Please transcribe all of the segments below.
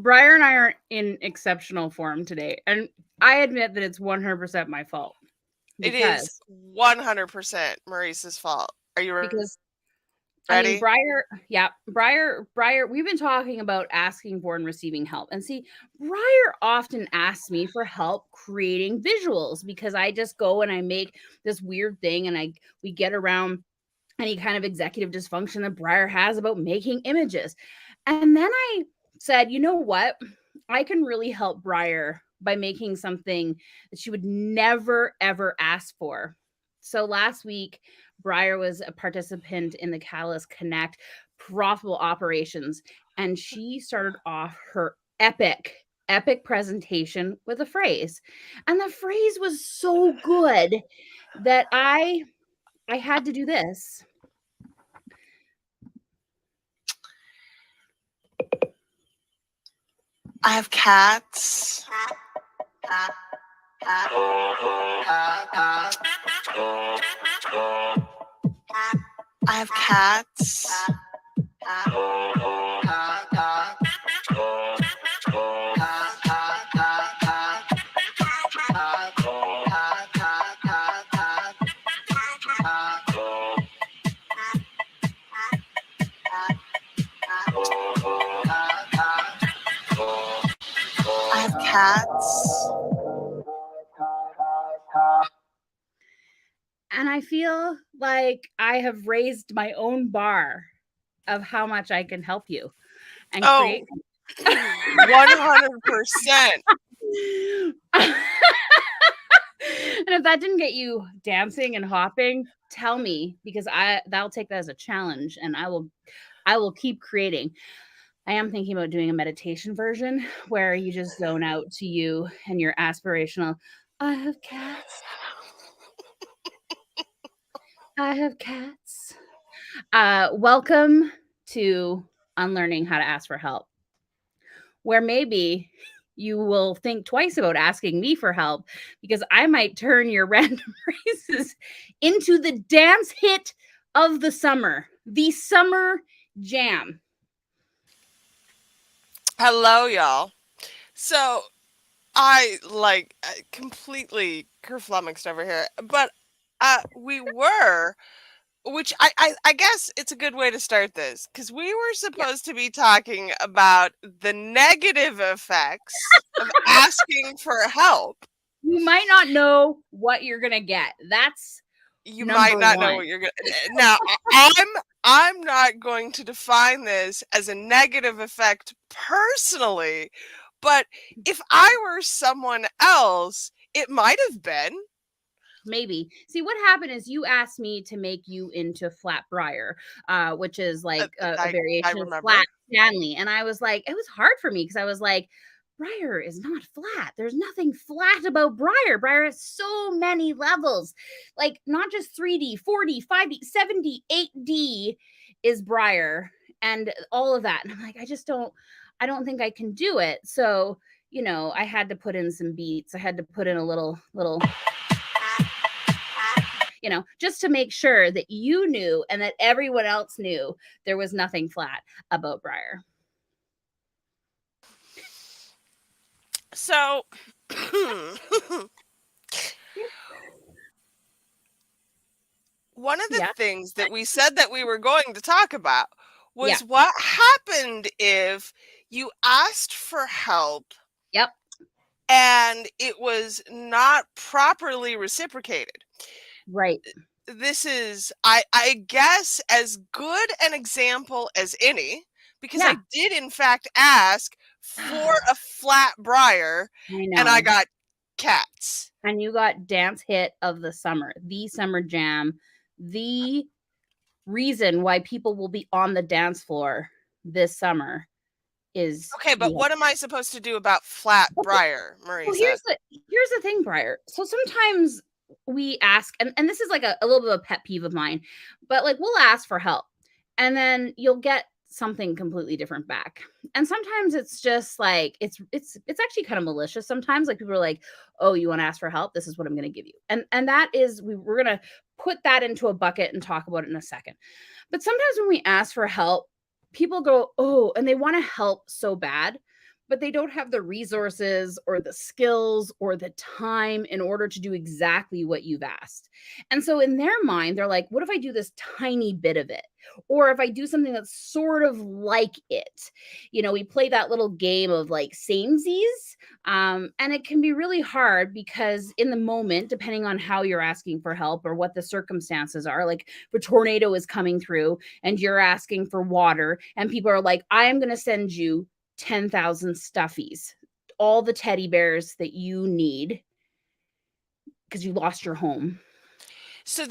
Briar and I are in exceptional form today, and I admit that it's 100% my fault It is because 100% Marissa's fault. Are you because I mean, ready? Briar, we've been talking about asking for and receiving help. And see, Briar often asks me for help creating visuals because I just go and I make this weird thing and we get around any kind of executive dysfunction that Briar has about making images. And then I said, you know what? I can really help Briar by making something that she would never ever ask for. So last week, Briar was a participant in the Catalyst Connect profitable operations, and she started off her epic presentation with a phrase. And the phrase was so good that I had to do this. I have cats. I have cats. I have cats. And I feel like I have raised my own bar of how much I can help you and Oh, create. 100%. And if that didn't get you dancing and hopping, tell me because that'll take that as a challenge and I will keep creating. I am thinking about doing a meditation version where you just zone out to you and your aspirational I have cats. I have cats. Welcome to Unlearning How to Ask for Help, where maybe you will think twice about asking me for help because I might turn your random races into the dance hit of the summer jam. Hello, y'all. So I completely kerflummoxed over here, but we were, which I guess it's a good way to start this because we were Yeah. supposed to be talking about the negative effects of asking for help. You might not know what you're going to get. That's You might number not know one. what you're gonna. Now, I'm not going to define this as a negative effect personally, but if I were someone else, it might have been. Maybe. See, what happened is you asked me to make you into Flat Briar, which is like a I variation of remember. Flat Stanley. And I was like, it was hard for me because I was like, Briar is not flat. There's nothing flat about Briar. Briar has so many levels, like not just 3D, 4D, 5D, 7D, 8D is Briar and all of that. And I'm like, I don't think I can do it. So, I had to put in some beats. I had to put in a little just to make sure that you knew and that everyone else knew there was nothing flat about Briar. So, one of the Yeah. things that we said that we were going to talk about Yeah. was what happened if you asked for help Yep. and it was not properly reciprocated. Right. This is, I guess, as good an example as any, because I Yeah. did in fact ask for a flat briar I and I know. got cats. And you got dance hit of the summer jam, the reason why people will be on the dance floor this summer is Okay, but you. what am I supposed to do about flat Okay. briar, Well, Marisa? here's the thing, Briar. So sometimes we ask, and this is like a little bit of a pet peeve of mine, but like we'll ask for help, and then you'll get something completely different back. And sometimes it's just like it's actually kind of malicious. Sometimes like people are like, "Oh, you want to ask for help? This is what I'm going to give you," and that is we're going to put that into a bucket and talk about it in a second. But sometimes when we ask for help, people go, oh, and they want to help so bad, but they don't have the resources or the skills or the time in order to do exactly what you've asked. And so in their mind, they're like, what if I do this tiny bit of it? Or if I do something that's sort of like it? We play that little game of like samesies. And it can be really hard because in the moment, depending on how you're asking for help or what the circumstances are, like if a tornado is coming through and you're asking for water, and people are like, I am going to send you 10,000 stuffies, all the teddy bears that you need because you lost your home. So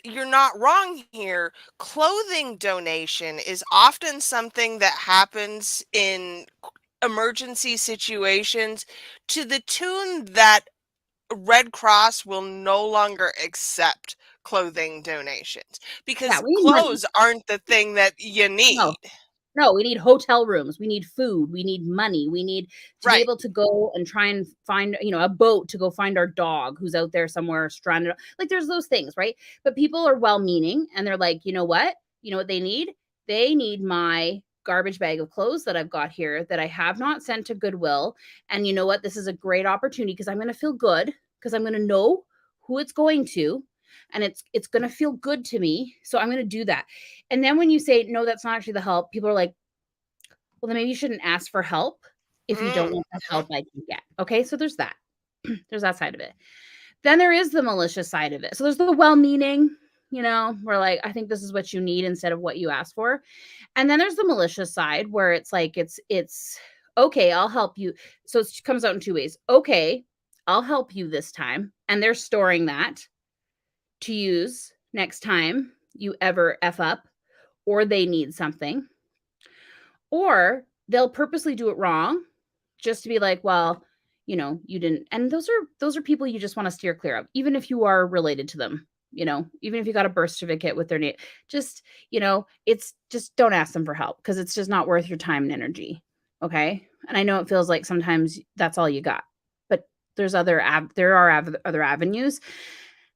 you're not wrong here. Clothing donation is often something that happens in emergency situations to the tune that Red Cross will no longer accept clothing donations Yeah, because we need money. clothes aren't the thing that you No, need. no, we need hotel rooms. We need food. We need money. We need to be Right. able to go and try and find, a boat to go find our dog who's out there somewhere stranded. Like there's those things, right? But people are well meaning and they're like, you know what? You know what they need? They need my garbage bag of clothes that I've got here that I have not sent to Goodwill. And you know what? This is a great opportunity because I'm going to feel good because I'm going to know who it's going to, and it's going to feel good to me. So I'm going to do that. And then when you say, no, that's not actually the help, people are like, well, then maybe you shouldn't ask for help if you don't Mhm. want the help I can get. Okay. So there's that. There's that side of it. Then there is the malicious side of it. So there's the well meaning, where like, I think this is what you need instead of what you asked for. And then there's the malicious side where it's like, it's okay, I'll help you. So it comes out in two ways. Okay, I'll help you this time. And they're storing that to use next time you ever F up or they need something, or they'll purposely do it wrong just to be like, well, you didn't. And those are people you just want to steer clear of, even if you are related to them. Even if you got a birth certificate with their name, just it's just don't ask them for help because it's just not worth your time and energy. Okay, and I know it feels like sometimes that's all you got, but there are other avenues,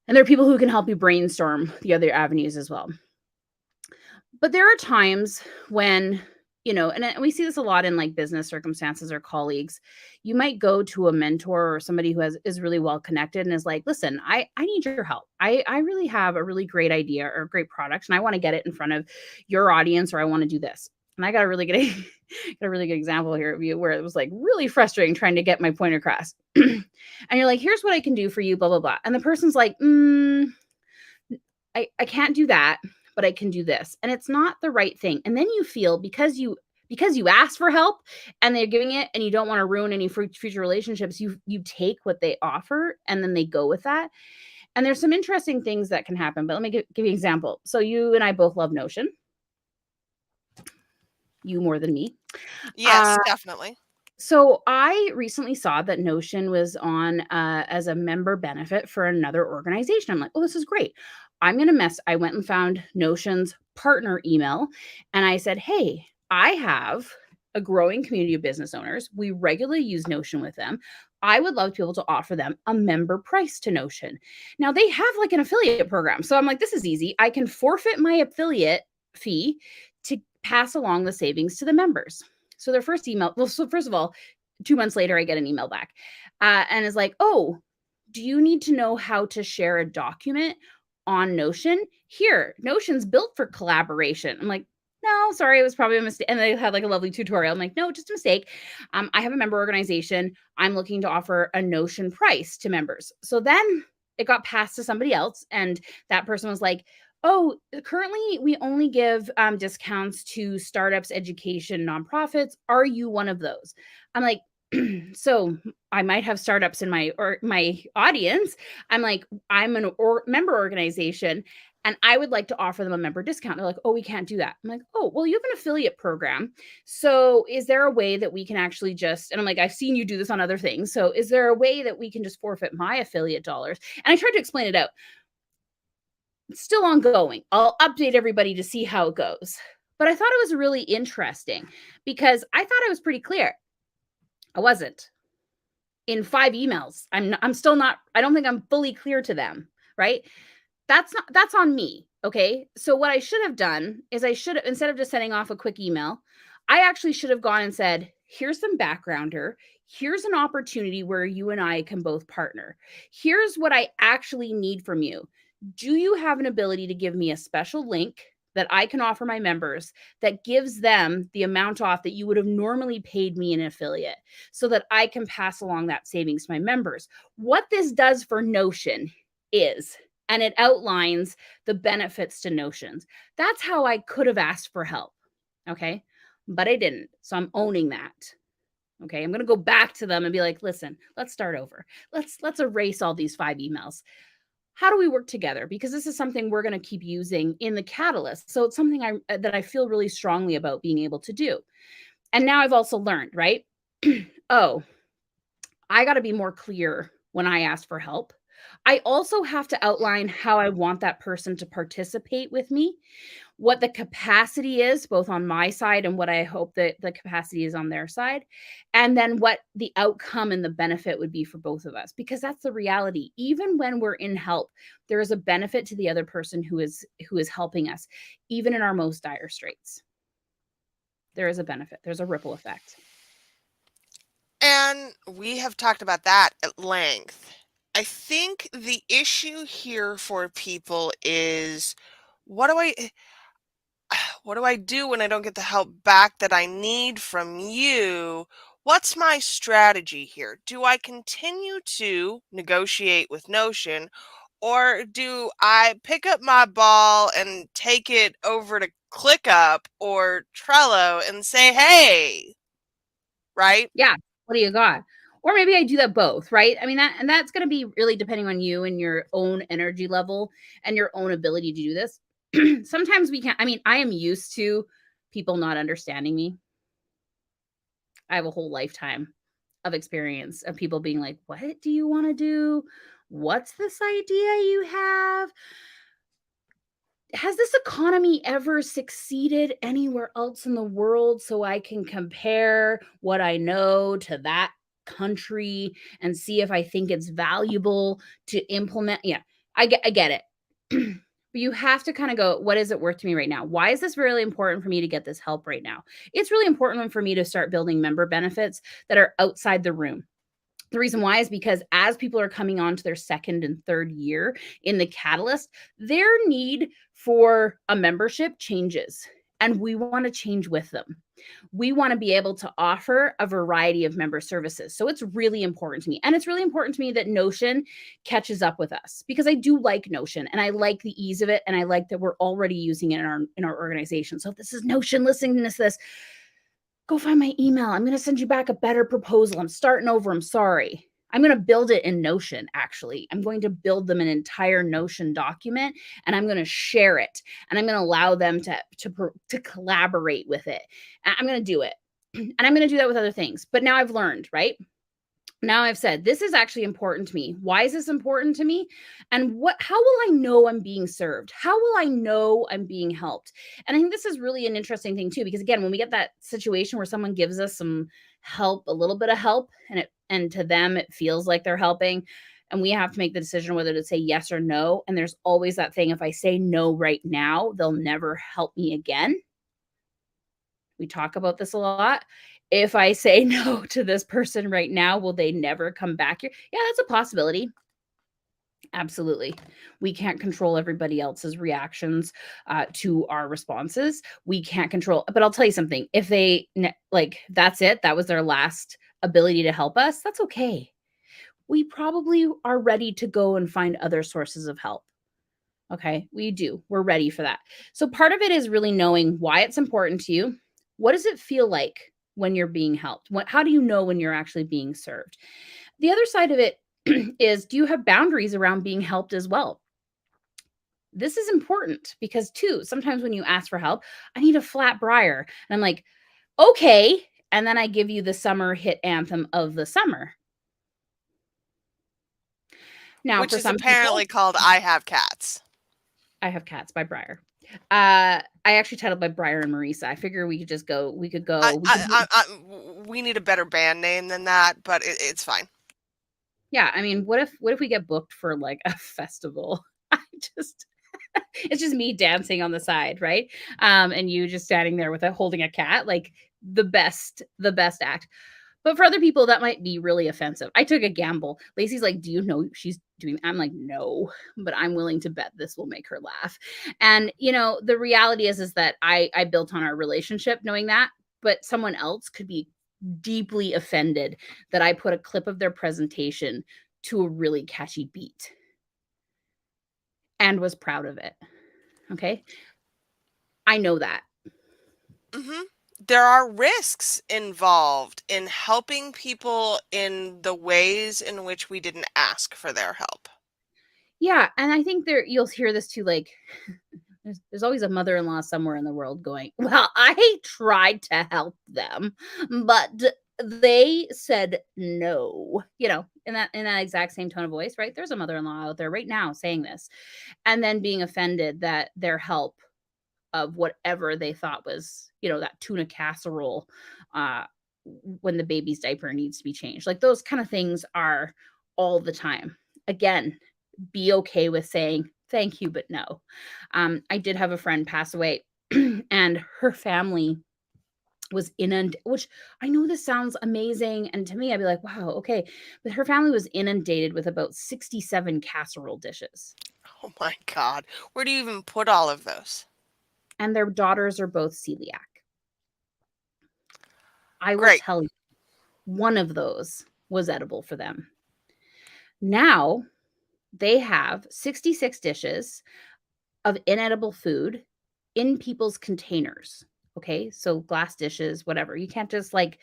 and there are people who can help you brainstorm the other avenues as well. But there are times when, and we see this a lot in like business circumstances or colleagues. You might go to a mentor or somebody who is really well connected and is like, listen, I need your help. I really have a really great idea or a great product and I want to get it in front of your audience, or I want to do this. And I got a really good got a really good example here of you where it was like really frustrating trying to get my point across. And you're like, here's what I can do for you, blah, blah, blah. And the person's like, I can't do that, but I can do this. And it's not the right thing. And then you feel because you asked for help and they're giving it and you don't want to ruin any future relationships, you take what they offer and then they go with that. And there's some interesting things that can happen, but let me give you an example. So you and I both love Notion. You more than me. Yes, definitely. So I recently saw that Notion was on as a member benefit for another organization. I'm like, oh, this is great. I went and found Notion's partner email and I said, hey, I have a growing community of business owners. We regularly use Notion with them. I would love to be able to offer them a member price to Notion. Now they have like an affiliate program. So I'm like, this is easy. I can forfeit my affiliate fee to pass along the savings to the members. So their first email, well, so first of all, 2 months later, I get an email back and is like, oh, do you need to know how to share a document on Notion? Here, Notion's built for collaboration. I'm like, no, sorry, it was probably a mistake. And they had like a lovely tutorial. I'm like, no, just a mistake. I have a member organization. I'm looking to offer a Notion price to members. So then it got passed to somebody else. And that person was like, oh, currently we only give discounts to startups, education, nonprofits. Are you one of those? I'm like, so I might have startups in my audience. I'm like, I'm an member organization and I would like to offer them a member discount. They're like, oh, we can't do that. I'm like, oh, well, you have an affiliate program. So is there a way that we can actually and I'm like, I've seen you do this on other things. So is there a way that we can just forfeit my affiliate dollars? And I tried to explain it out. It's still ongoing. I'll update everybody to see how it goes. But I thought it was really interesting because I thought I was pretty clear. I wasn't. In 5 emails, I'm still not, I don't think I'm fully clear to them, right? That's on me. Okay. So what I should have done is I should have, instead of just sending off a quick email, I actually should have gone and said, here's some backgrounder. Here's an opportunity where you and I can both partner. Here's what I actually need from you. Do you have an ability to give me a special link that I can offer my members that gives them the amount off that you would have normally paid me an affiliate so that I can pass along that savings to my members? What this does for Notion is, and it outlines the benefits to Notions. That's how I could have asked for help. Okay. But I didn't. So I'm owning that. Okay. I'm going to go back to them and be like, listen, let's start over. Let's erase all these 5 emails. How do we work together? Because this is something we're going to keep using in the catalyst. So it's something that I feel really strongly about being able to do. And now I've also learned, right? Oh, I got to be more clear when I ask for help. I also have to outline how I want that person to participate with me, what the capacity is, both on my side and what I hope that the capacity is on their side, and then what the outcome and the benefit would be for both of us. Because that's the reality. Even when we're in help, there is a benefit to the other person who is helping us, even in our most dire straits. There is a benefit. There's a ripple effect. And we have talked about that at length. I think the issue here for people is, what do I what do I do when I don't get the help back that I need from you? What's my strategy here? Do I continue to negotiate with Notion, or do I pick up my ball and take it over to ClickUp or Trello and say, "Hey," right? Yeah. What do you got? Or maybe I do that both, right? I mean, that's going to be really depending on you and your own energy level and your own ability to do this. Sometimes we can't. I mean, I am used to people not understanding me. I have a whole lifetime of experience of people being like, "What do you want to do? What's this idea you have? Has this economy ever succeeded anywhere else in the world so I can compare what I know to that country and see if I think it's valuable to implement?" Yeah, I get it. But you have to kind of go, what is it worth to me right now? Why is this really important for me to get this help right now? It's really important for me to start building member benefits that are outside the room. The reason why is because as people are coming on to their second and third year in the catalyst, their need for a membership changes. And we want to change with them. We want to be able to offer a variety of member services. So it's really important to me. And it's really important to me that Notion catches up with us because I do like Notion and I like the ease of it. And I like that we're already using it in our organization. So if this is Notion listening to this, go find my email. I'm going to send you back a better proposal. I'm starting over. I'm sorry. I'm going to build it in Notion, actually. I'm going to build them an entire Notion document and I'm going to share it and I'm going to allow them to collaborate with it. I'm going to do it. And I'm going to do that with other things. But now I've learned, right? Now I've said, this is actually important to me. Why is this important to me? And how will I know I'm being served? How will I know I'm being helped? And I think this is really an interesting thing too, because again, when we get that situation where someone gives us some help, a little bit of help, and to them it feels like they're helping, and we have to make the decision whether to say yes or no. And there's always that thing, if I say no right now, they'll never help me again. We talk about this a lot. If I say no to this person right now, will they never come back here? Yeah, that's a possibility. Absolutely. We can't control everybody else's reactions to our responses. We can't control, but I'll tell you something. If that's it, that was their last ability to help us, that's okay. We probably are ready to go and find other sources of help. Okay, we do. We're ready for that. So part of it is really knowing why it's important to you. What does it feel like when you're being helped? How do you know when you're actually being served? The other side of it is, do you have boundaries around being helped as well? This is important because too, sometimes when you ask for help, I need a flat briar. And I'm like, okay. And then I give you the summer hit anthem of the summer. Now, Which for is some people, apparently called "I Have Cats." I Have Cats by Briar. I actually titled by Briar and Marissa. I figure we could just go. We could I, go. We could. I, I, we need a better band name than that, but it's fine. Yeah. I mean, what if we get booked for like a festival? I just It's just me dancing on the side, right? And you just standing there with holding a cat, like the best act. But for other people, that might be really offensive. I took a gamble. Lacey's like, "Do you know she's doing?" I'm like, "No," but I'm willing to bet this will make her laugh. And the reality is that I built on our relationship knowing that, but someone else could be deeply offended that I put a clip of their presentation to a really catchy beat and was proud of it. Okay, I know that. Mhm. There are risks involved in helping people in the ways in which we didn't ask for their help. Yeah, and I think you'll hear this too, like, there's always a mother-in-law somewhere in the world going, "Well, I tried to help them, but they said no," in that exact same tone of voice, right? There's a mother-in-law out there right now saying this, and then being offended that their help of whatever they thought was, that tuna casserole, uh, when the baby's diaper needs to be changed. Like, those kind of things are all the time. Again, be okay with saying thank you, but no. I did have a friend pass away, and her family was inundated, which I know this sounds amazing. And to me, I'd be like, wow, okay. But her family was inundated with about 67 casserole dishes. Oh my god. Where do you even put all of those? And their daughters are both celiac. I will Great. tell you, one of those was edible for them. Now they have 66 dishes of inedible food in people's containers. Okay. So glass dishes, whatever. You can't just like,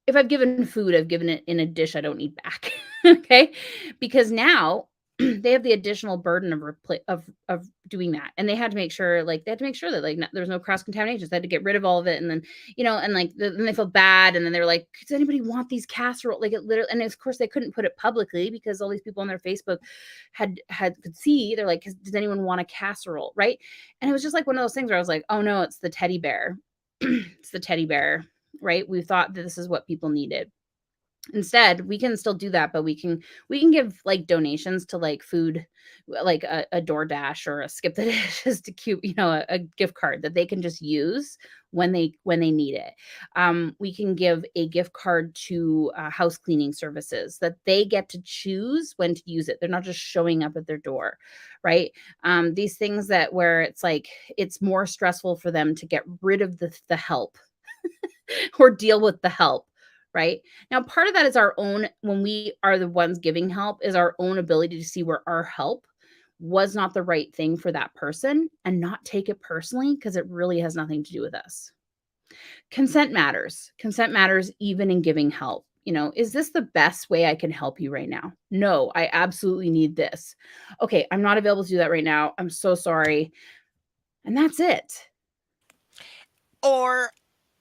if I've given food, I've given it in a dish I don't need back. Okay. Because now they have the additional burden of doing that. And they had to make sure that like there's no cross contamination. They had to get rid of all of it. And then, and like then they felt bad. And then they're like, does anybody want these casserole? Like it literally, and of course they couldn't put it publicly because all these people on their Facebook could see. They're like, does anyone want a casserole? Right. And it was just like one of those things where I was like, oh no, it's the teddy bear. It's the teddy bear, right? We thought that this is what people needed. Instead, we can still do that, but we can give like donations to like food, like a DoorDash or a Skip the Dishes to cute, a gift card that they can just use when they need it. We can give a gift card to house cleaning services that they get to choose when to use it. They're not just showing up at their door, right? These things that where it's like it's more stressful for them to get rid of the help or deal with the help, right? Now, part of that is our own, when we are the ones giving help, is our own ability to see where our help was not the right thing for that person and not take it personally because it really has nothing to do with us. Consent matters. Consent matters even in giving help. Is this the best way I can help you right now? No, I absolutely need this. Okay, I'm not available to do that right now. I'm so sorry. And that's it. Or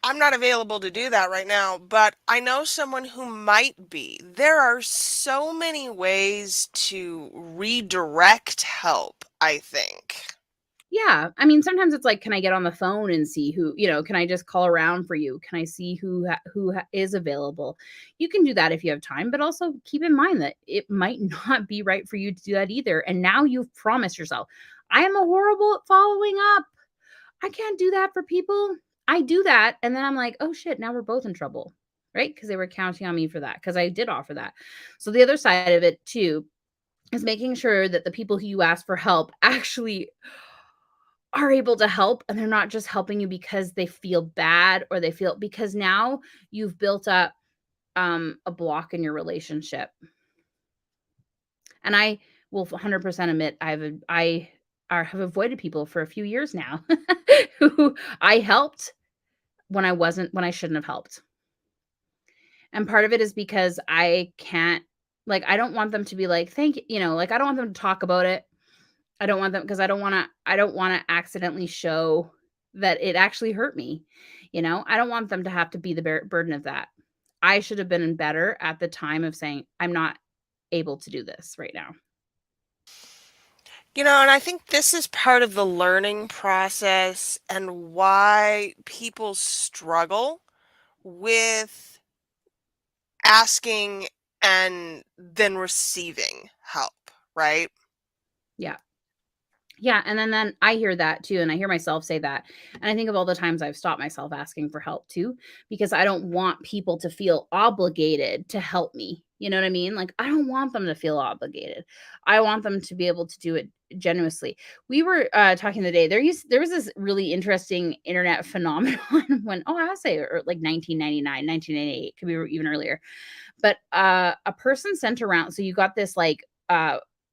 I'm not available to do that right now, but I know someone who might be. There are so many ways to redirect help, I think. Yeah, I mean, sometimes it's like, can I get on the phone and see can I just call around for you? Can I see who is available? You can do that if you have time, but also keep in mind that it might not be right for you to do that either. And now you've promised yourself, I am a horrible at following up. I can't do that for people. I do that, and then I'm like, oh shit, now we're both in trouble, right? Because they were counting on me for that because I did offer that. So the other side of it too is making sure that the people who you ask for help actually are able to help and they're not just helping you because they feel bad or they feel because now you've built up a block in your relationship. And I will 100% admit have avoided people for a few years now who I helped when I shouldn't have helped. And part of it is because I can't, like, I don't want them to be like, thank you, like I don't want them to talk about it. I don't want them because I don't wanna accidentally show that it actually hurt me, I don't want them to have to be the burden of that. I should have been better at the time of saying, "I'm not able to do this right now." And I think this is part of the learning process and why people struggle with asking and then receiving help, right? Yeah. Yeah, and then I hear that too, and I hear myself say that, and I think of all the times I've stopped myself asking for help too, because I don't want people to feel obligated to help me, you know what I mean? Like, I don't want them to feel obligated. I want them to be able to do it genuinely. We were, talking the day there was this really interesting internet phenomenon when I would say, like 1999, 1998, could be even earlier, but, a person sent around so you got this, like,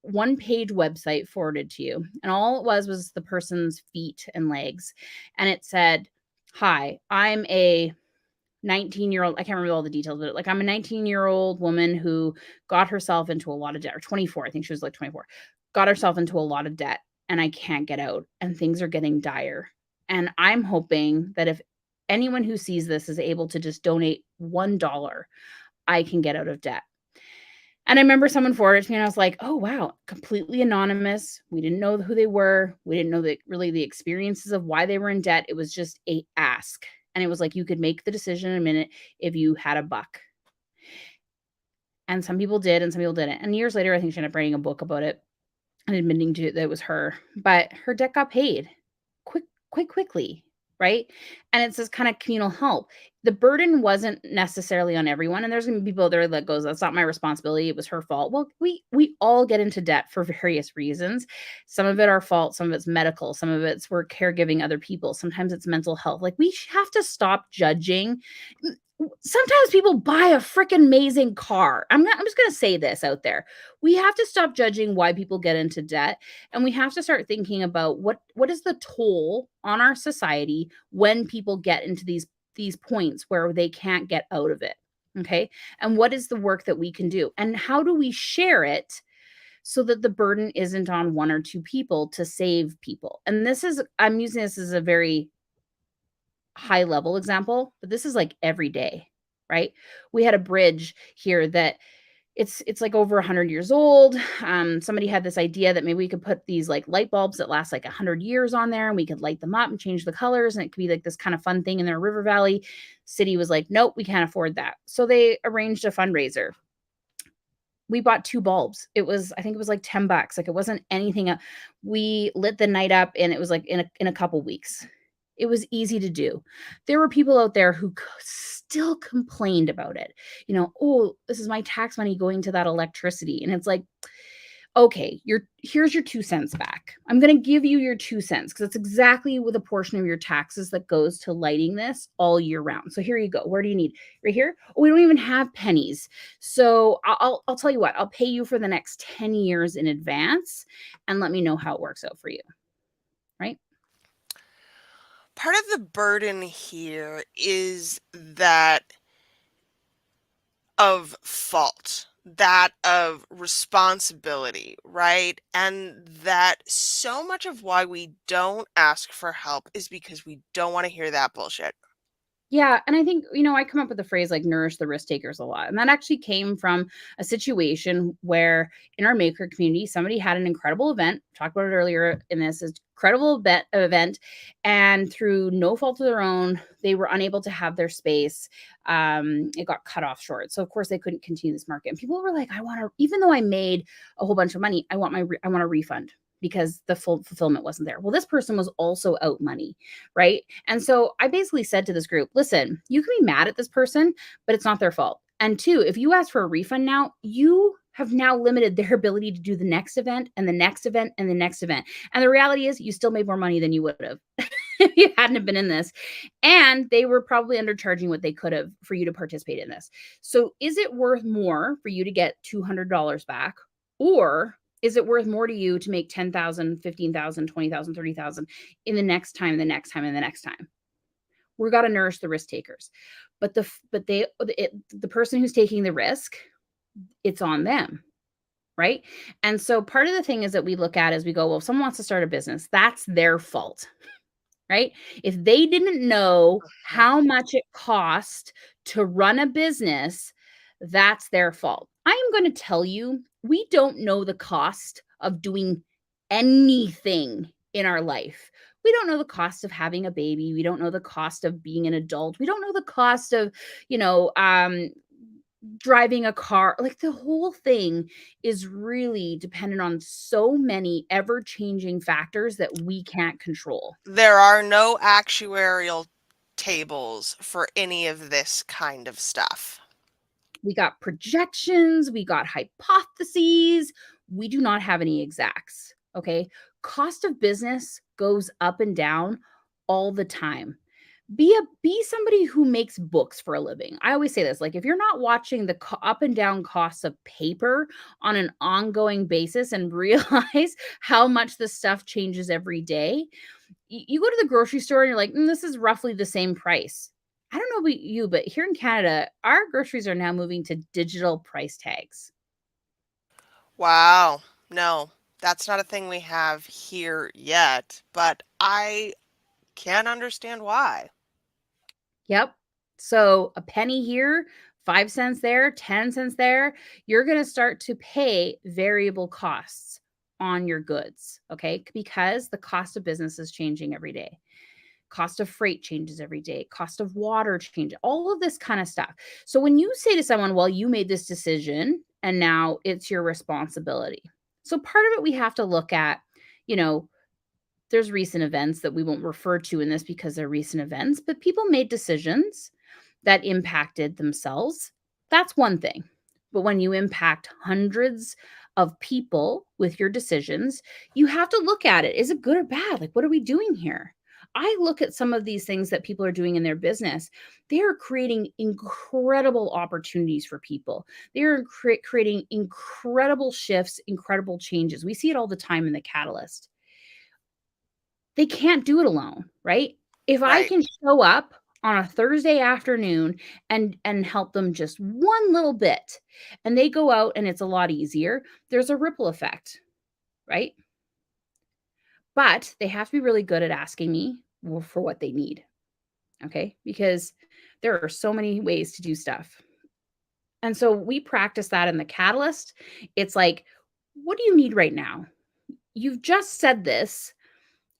one-page website forwarded to you, and all it was the person's feet and legs, and it said, "Hi, I'm a 19-year-old." I can't remember all the details, but, like, "I'm a 19-year-old woman who got herself into a lot of debt," or 24, I think she was, like, 24, "Got herself into a lot of debt, and I can't get out, and things are getting dire, and I'm hoping that if anyone who sees this is able to just donate $1, I can get out of debt." And I remember someone forwarded to me and I was like, "Oh, wow, completely anonymous. We didn't know who they were. We didn't know the experiences of why they were in debt. It was just a ask." And it was like you could make the decision in a minute if you had a buck. And some people did and some people didn't. And years later, I think she ended up writing a book about it and admitting to it that it was her. But her debt got paid quite quickly, right? And it's this kind of communal help. The burden wasn't necessarily on everyone, and there's gonna be people there that goes, "That's not my responsibility. It was her fault." Well, we all get into debt for various reasons. Some of it our fault, some of it's medical, some of it's we're caregiving other people. Sometimes it's mental health. Like we have to stop judging. Sometimes people buy a freaking amazing car. I'm just gonna say this out there. We have to stop judging why people get into debt, and we have to start thinking about what is the toll on our society when people get into these points where they can't get out of it. Okay? And what is the work that we can do? And how do we share it so that the burden isn't on one or two people to save people? And I'm using this as a very high level example, but this is like every day, right? We had a bridge here that it's like over 100 years old. Somebody had this idea that maybe we could put these like light bulbs that last like 100 years on there and we could light them up and change the colors and it could be like this kind of fun thing in their river valley. City was like, nope, we can't afford that. So they arranged a fundraiser. We bought 2 bulbs. I think it was like 10 bucks. Like it wasn't anything. We lit the night up and it was like in a couple weeks. It was easy to do. There were people out there who still complained about it. "Oh, this is my tax money going to that electricity." And it's like, "Okay, here's your 2 cents back. I'm gonna give you your 2 cents because it's exactly with a portion of your taxes that goes to lighting this all year round. So here you go. Where do you need? Right here? Oh, we don't even have pennies. So I'll tell you what, I'll pay you for the next 10 years in advance and let me know how it works out for you." Right? Part of the burden here is that of fault, that of responsibility, right? And that so much of why we don't ask for help is because we don't want to hear that bullshit. Yeah, and I think, I come up with the phrase like nourish the risk takers a lot. And that actually came from a situation where in our maker community, somebody had an incredible event, talked about it earlier in this, is incredible event, and through no fault of their own, they were unable to have their space. It got cut off short. So of course they couldn't continue this market. And people were like, even though I made a whole bunch of money, I want a refund because the full fulfillment wasn't there. Well, this person was also out money, right? And so I basically said to this group, listen, you can be mad at this person, but it's not their fault. And two, if you ask for a refund now, you have now limited their ability to do the next event and the next event and the next event. And the reality is, you still made more money than you would have if you hadn't have been in this. And they were probably undercharging what they could have for you to participate in this. So is it worth more for you to get $200 back? Or is it worth more to you to make 10,000, 15,000, 20,000, 30,000 in the next time, the next time, and the next time? We got to nourish the risk takers. The person who's taking the risk, it's on them, right? And so part of the thing is that we look at as we go, well, if someone wants to start a business, that's their fault, right? If they didn't know Mhm. how much it cost to run a business, that's their fault. I am going to tell you, we don't know the cost of doing anything in our life. We don't know the cost of having a baby. We don't know the cost of being an adult. We don't know the cost of, you know, driving a car. Like the whole thing is really dependent on so many ever-changing factors that we can't control. There are no actuarial tables for any of this kind of stuff. We got projections, we got hypotheses, we do not have any exacts, okay? Cost of business goes up and down all the time. Be somebody who makes books for a living. I always say this, like if you're not watching the up and down costs of paper on an ongoing basis and realize how much this stuff changes every day, you go to the grocery store and you're like, this is roughly the same price. I don't know about you, but here in Canada, our groceries are now moving to digital price tags. Wow. No, that's not a thing we have here yet, but I can't understand why. Yep. So a penny here, 5 cents there, 10 cents there, you're going to start to pay variable costs on your goods. Okay. Because the cost of business is changing every day. Cost of freight changes every day, cost of water changes, all of this kind of stuff. So when you say to someone, well, you made this decision and now it's your responsibility. So part of it we have to look at, you know, there's recent events that we won't refer to in this because they're recent events, but people made decisions that impacted themselves. That's one thing. But when you impact hundreds of people with your decisions, you have to look at it. Is it good or bad? Like, what are we doing here? I look at some of these things that people are doing in their business. They are creating incredible opportunities for people. They are creating incredible shifts, incredible changes. We see it all the time in the catalyst. They can't do it alone, right? If I Right. can show up on a Thursday afternoon and help them just one little bit, and they go out and it's a lot easier, there's a ripple effect, right? But they have to be really good at asking me for what they need, okay? Because there are so many ways to do stuff. And so we practice that in the catalyst. It's like, what do you need right now? You've just said this.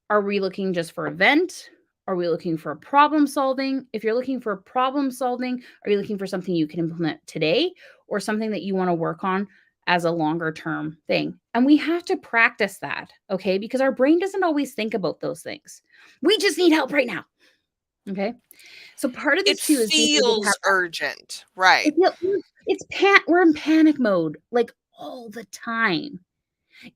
Are we looking just for a vent? Are we looking for problem solving? If you're looking for problem solving, are you looking for something you can implement today or something that you want to work on as a longer term thing? And we have to practice that, okay? Because our brain doesn't always think about those things. We just need help right now, okay? So part of It this too is being able to have feels urgent. Right. we're in panic mode like all the time.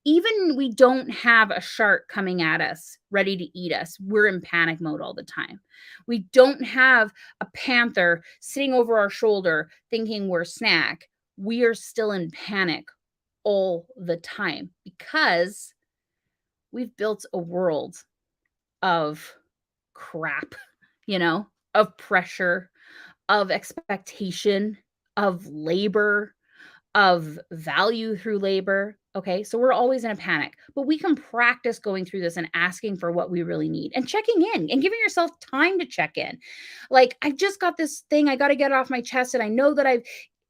Even we don't have a shark coming at us, ready to eat us. We're in panic mode all the time. We don't have a panther sitting over our shoulder thinking we're snack. We are still in panic all the time because we've built a world of crap, of pressure, of expectation, of labor, of value through labor. Okay. So we're always in a panic, but we can practice going through this and asking for what we really need and checking in and giving yourself time to check in. Like, I just got this thing, I got to get it off my chest. And I know that I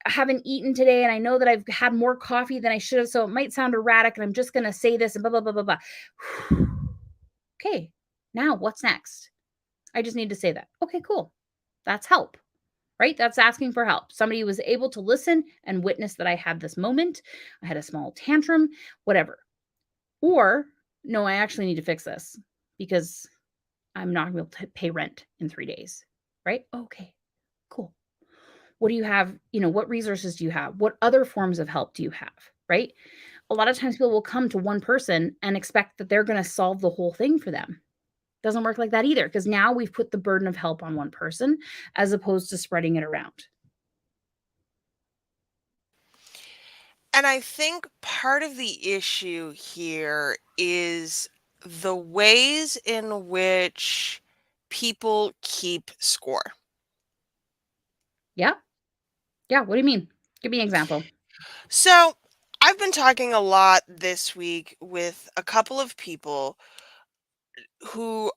haven't eaten today and I know that I've had more coffee than I should have. So it might sound erratic and I'm just going to say this and blah, blah, blah, blah, blah. Okay. Now what's next? I just need to say that. Okay, cool. That's help, right? That's asking for help. Somebody was able to listen and witness that I had this moment. I had a small tantrum, whatever. Or, no, I actually need to fix this because I'm not going to pay rent in 3 days, right? Okay, cool. What do you have? What resources do you have? What other forms of help do you have, right? A lot of times people will come to one person and expect that they're going to solve the whole thing for them. Doesn't work like that either because now we've put the burden of help on one person as opposed to spreading it around. And I think part of the issue here is the ways in which people keep score. Yeah. Yeah. What do you mean? Give me an example. So, I've been talking a lot this week with a couple of people who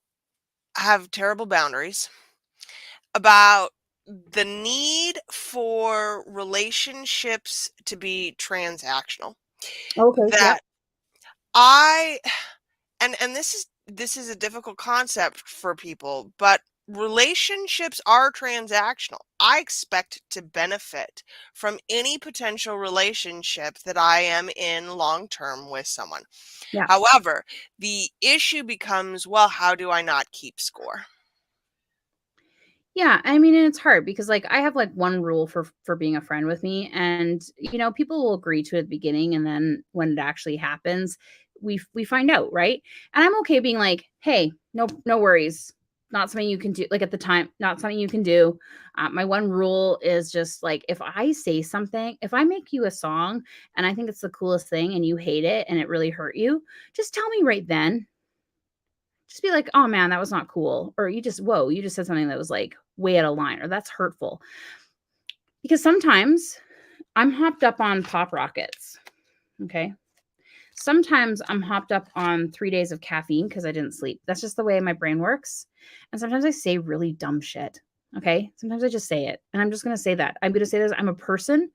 have terrible boundaries about the need for relationships to be transactional. Okay. That Yep. I and this is a difficult concept for people, but relationships are transactional. I expect to benefit from any potential relationship that I am in long term with someone. Yeah. However, the issue becomes, well, how do I not keep score? Yeah, I mean, and it's hard because like I have like one rule for being a friend with me, and people will agree to it at the beginning, and then when it actually happens, we find out, right? And I'm okay being like, hey, no worries, not something you can do. Like at the time, not something you can do. My one rule is just like if I say something, if I make you a song and I think it's the coolest thing, and you hate it and it really hurt you, just tell me right then. Just be like, "Oh, man, that was not cool," or you just said something that was, like, way out of line, or that's hurtful. Because sometimes I'm hopped up on Pop Rockets, okay? Sometimes I'm hopped up on 3 days of caffeine because I didn't sleep. That's just the way my brain works, and sometimes I say really dumb shit, okay? Sometimes I just say it, and I'm just gonna say that. I'm gonna say this, I'm a person.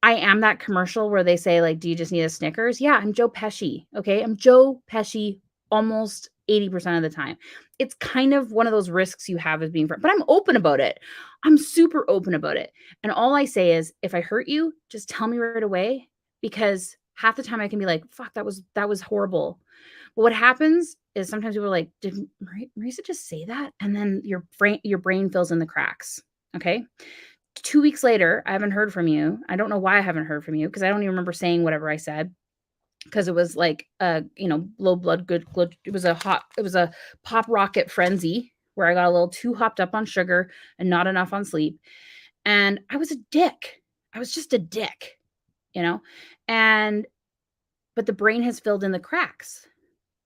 I am that commercial where they say, like, "Do you just need a Snickers?" Yeah, I'm Joe Pesci, okay? I'm Joe Pesci almost 80% of the time. It's kind of one of those risks you have as being friend, but I'm open about it. I'm super open about it, and all I say is, "If I hurt you, just tell me right away," because half the time I can be like, "Fuck, that was horrible." But what happens is sometimes people are like, "Did Marissa just say that?" And then your brain fills in the cracks, okay? 2 weeks later, I haven't heard from you. I don't know why I haven't heard from you because I don't even remember saying whatever I said because it was like low blood good it was a pop rocket frenzy where I got a little too hopped up on sugar and not enough on sleep. And I was a dick. I was just a dick, you know? And but the brain has filled in the cracks.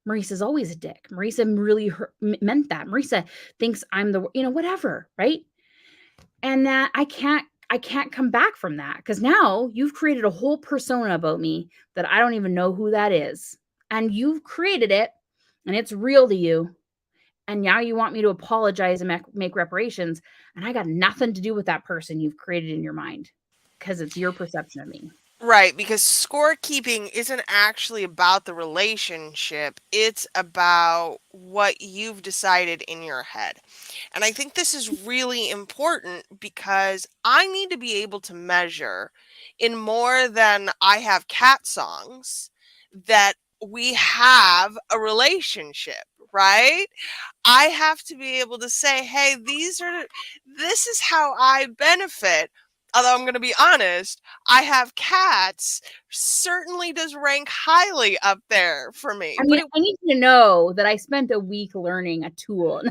Marissa's always a dick. Marissa really meant that. Marissa thinks I'm whatever, right? And that I can't come back from that because now you've created a whole persona about me that I don't even know who that is. And you've created it and it's real to you. And now you want me to apologize and make reparations. And I got nothing to do with that person you've created in your mind because it's your perception of me. Right, because scorekeeping isn't actually about the relationship. It's about what you've decided in your head. And I think this is really important because I need to be able to measure in more than I have cat songs that we have a relationship, right? I have to be able to say, hey, this is how I benefit. Although I'm going to be honest, I have cats certainly does rank highly up there for me. I But mean, I need you to know that I spent a week learning a tool.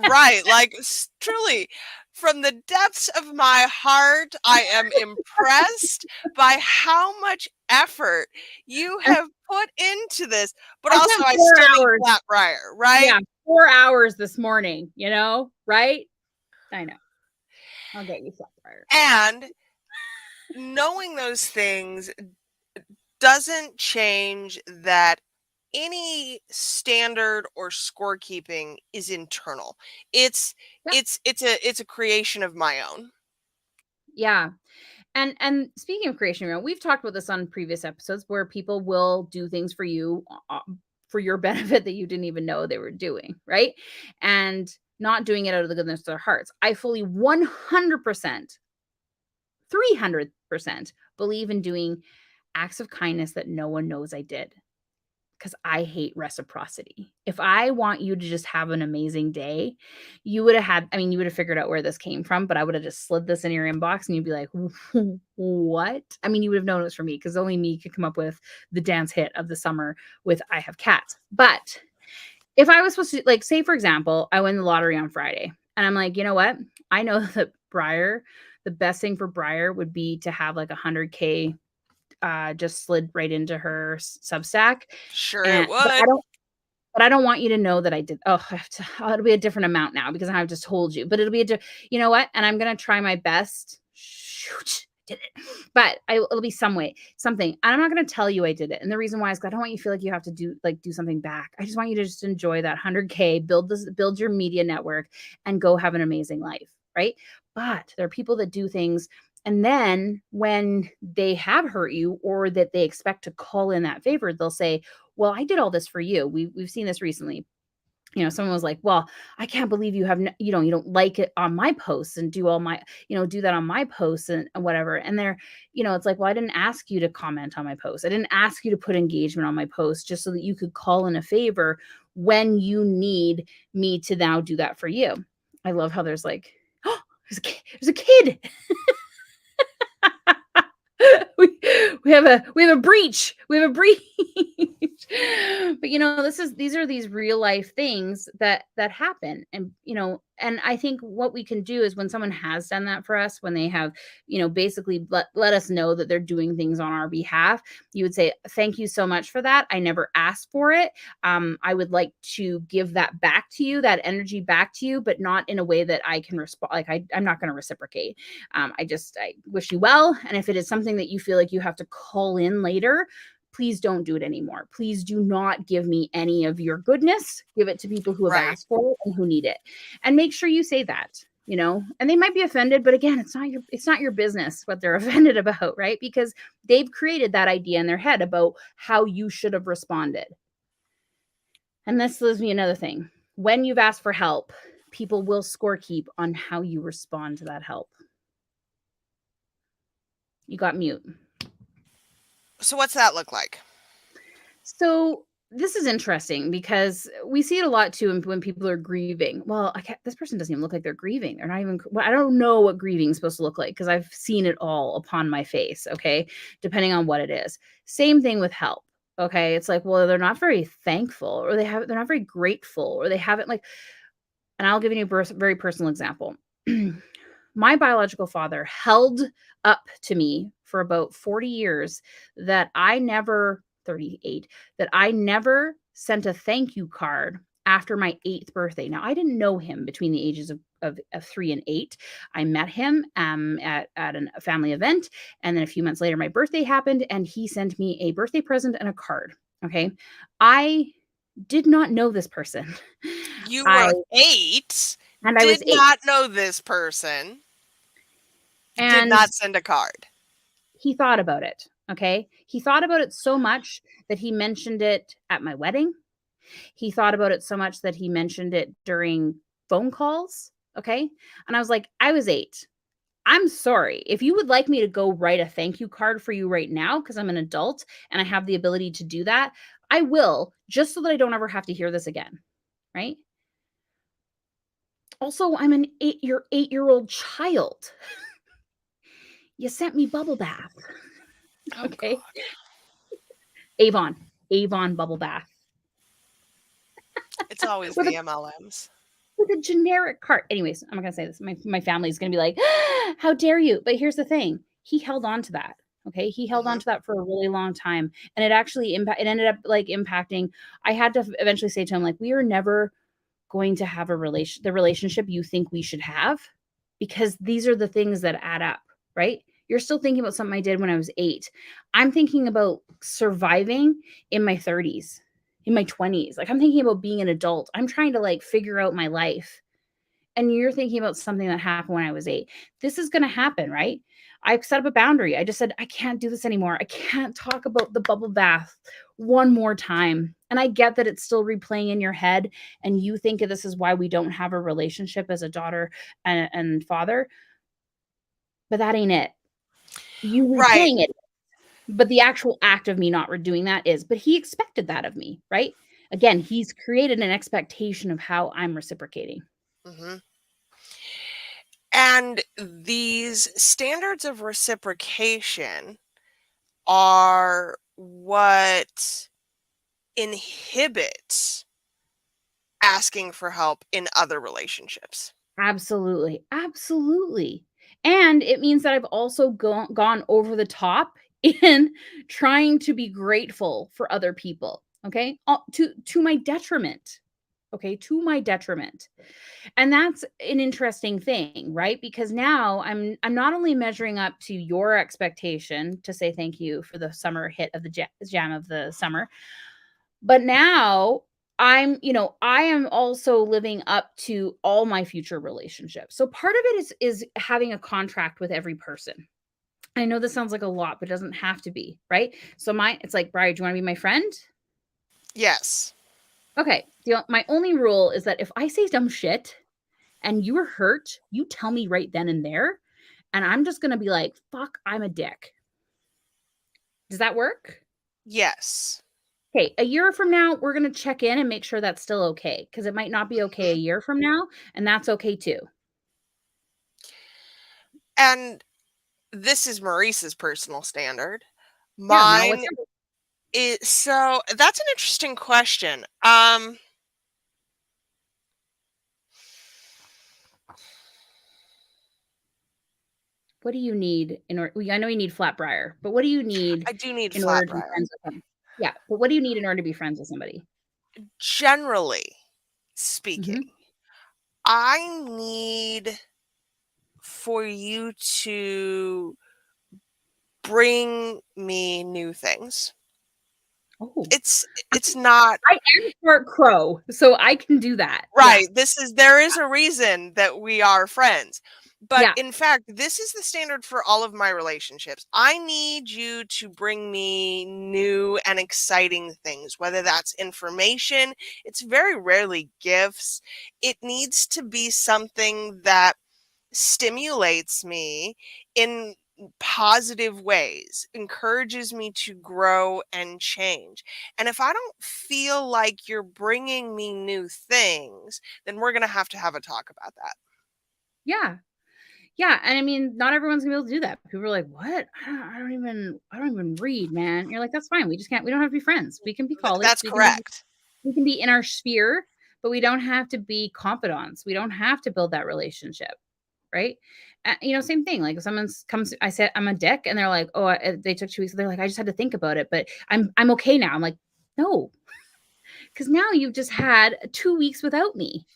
right, like truly, from the depths of my heart, I am impressed by how much effort you have put into this. But I also, spent I four still need hours. flat briar, right? Yeah, 4 hours this morning, right? I know. I'll get you flat fire. And knowing those things doesn't change that any standard or scorekeeping is internal. It's Yep. it's a creation of my own. Yeah. And speaking of creation, we've talked about this on previous episodes where people will do things for you for your benefit that you didn't even know they were doing, right? And not doing it out of the goodness of their hearts. I fully 100%, 300% believe in doing acts of kindness that no one knows I did because I hate reciprocity. If I want you to just have an amazing day, you would have figured out where this came from, but I would have just slid this in your inbox and you'd be like, what? I mean, you would have known it was for me because only me could come up with the dance hit of the summer with I Have Cats. But if I was supposed to, like, say, for example, I win the lottery on Friday and I'm like, you know what? I know that the best thing for Briar would be to have like 100K just slid right into her Substack. Sure it And would. but I don't want you to know that I did. Oh, it'll be a different amount now because I've just told you. But it'll be you know what? And I'm gonna try my best. Shoot, I did it. But it'll be something. And I'm not gonna tell you I did it. And the reason why is because I don't want you to feel like you have to do something back. I just want you to just enjoy that 100K, build your media network, and go have an amazing life, right? But there are people that do things and then when they have hurt you or that they expect to call in that favor, they'll say, well, I did all this for you. We've seen this recently. Someone was like, well, I can't believe you have, you don't like it on my posts and do all my, do that on my posts and whatever. And they're, it's like, well, I didn't ask you to comment on my post. I didn't ask you to put engagement on my post just so that you could call in a favor when you need me to now do that for you. I love how there's like, oh, there's a kid. we, we have a breach. We have a breach. But these are these real life things that happen. And I think what we can do is when someone has done that for us, when they have, basically let us know that they're doing things on our behalf, you would say, thank you so much for that. I never asked for it. I would like to give that back to you, that energy back to you, but not in a way that I can respond. Like I'm not going to reciprocate. I wish you well. And if it is something that you feel like you have to call in later, please don't do it anymore. Please do not give me any of your goodness. Give it to people who have Right. asked for it and who need it. And make sure you say that, and they might be offended, but again, it's not your business what they're offended about, right? Because they've created that idea in their head about how you should have responded. And this leaves me another thing. When you've asked for help, people will scorekeep on how you respond to that help. You got mute. So what's that look like? So this is interesting because we see it a lot too when people are grieving. Well, this person doesn't even look like they're grieving. They're not even, I don't know what grieving is supposed to look like because I've seen it all upon my face. Okay. Depending on what it is. Same thing with help. Okay. It's like, well, they're not very thankful or they're not very grateful or they haven't and I'll give you a very personal example. My biological father held up to me for about 40 years that I never 38 that I never sent a thank you card after my 8th birthday. Now, I didn't know him between the ages of 3 and 8. I met him at a family event. And then a few months later, my birthday happened and he sent me a birthday present and a card. Okay. I did not know this person. You I were 8, and I did was 8. not know this person, did And not send a card. he thought about it. Okay. He thought about it so much that he mentioned it at my wedding. He thought about it so much that he mentioned it during phone calls. Okay. And I was like, I was 8. I'm sorry. If you would like me to go write a thank you card for you right now, because I'm an adult and I have the ability to do that, I will, just so that I don't ever have to hear this again. Right. Also, I'm your 8-year-old child. You sent me bubble bath. Oh Okay. God. Avon bubble bath It's always with a the MLMs. generic cart. Anyways, I'm not gonna say this. My family's gonna be like, "How dare you?" But here's the thing: he held on to that. Okay, he held on Mhm. to that for a really long time, and it actually It ended up impacting. I had to eventually say to him, like, "We are never going to have the relationship you think we should have, because these are the things that add up, right? You're still thinking about something I did when I was 8. I'm thinking about surviving in my 30s, in my 20s. Like I'm thinking about being an adult. I'm trying to figure out my life. And you're thinking about something that happened when I was 8. This is going to happen, right? I set up a boundary. I just said, I can't do this anymore. I can't talk about the bubble bath one more time. And I get that it's still replaying in your head and you think this is why we don't have a relationship as a daughter and father, but that ain't it. You Right. replaying it, but the actual act of me not doing that is, but he expected that of me, right? Again, he's created an expectation of how I'm reciprocating. Mhm. And these standards of reciprocation are what inhibits asking for help in other relationships. Absolutely, absolutely. And it means that I've also gone over the top in trying to be grateful for other people, okay? To my detriment, okay? To my detriment. And that's an interesting thing, right? Because now I'm not only measuring up to your expectation to say thank you for the summer hit of the jam of the summer, but now I am also living up to all my future relationships. So part of it is having a contract with every person. I know this sounds like a lot, but it doesn't have to be, right? So it's like, Briar, do you want to be my friend? Yes. Okay. My only rule is that if I say dumb shit and you're hurt, you tell me right then and there, and I'm just gonna be like, fuck, I'm a dick. Does that work? Yes. Okay, a year from now, we're gonna check in and make sure that's still okay, because it might not be okay a Mhm. year from now, and that's okay too. And this is Maurice's personal standard. Yeah, now what's Mine is, so that's an interesting question. what do you need in order? I know you need flat briar, but what do you need I do need in order to be Flatbriar. friends with them? Yeah, but what do you need in order to be friends with somebody? Generally speaking, Mhm. I need for you to bring me new things. Oh, It's it's not I am part crow, so I can do that. Yeah. right. There is a reason that we are friends. But Yeah. in fact, this is the standard for all of my relationships. I need you to bring me new and exciting things, whether that's information, it's very rarely gifts. It needs to be something that stimulates me in positive ways, encourages me to grow and change. And if I don't feel like you're bringing me new things, then we're going to have a talk about that. Yeah. Yeah, and I mean, not everyone's gonna be able to do that. People are like, "What? I don't even read, man." You're like, "That's fine. We just can't we don't have to be friends. We can be colleagues. That's correct. We can be in our sphere, but we don't have to be confidants. We don't have to build that relationship, right?" Same thing. Like if someone's comes, I said I'm a dick, and they're like, "Oh, they took 2 weeks." They're like, "I just had to think about it, but I'm okay now." I'm like, "No, because now you've just had 2 weeks without me."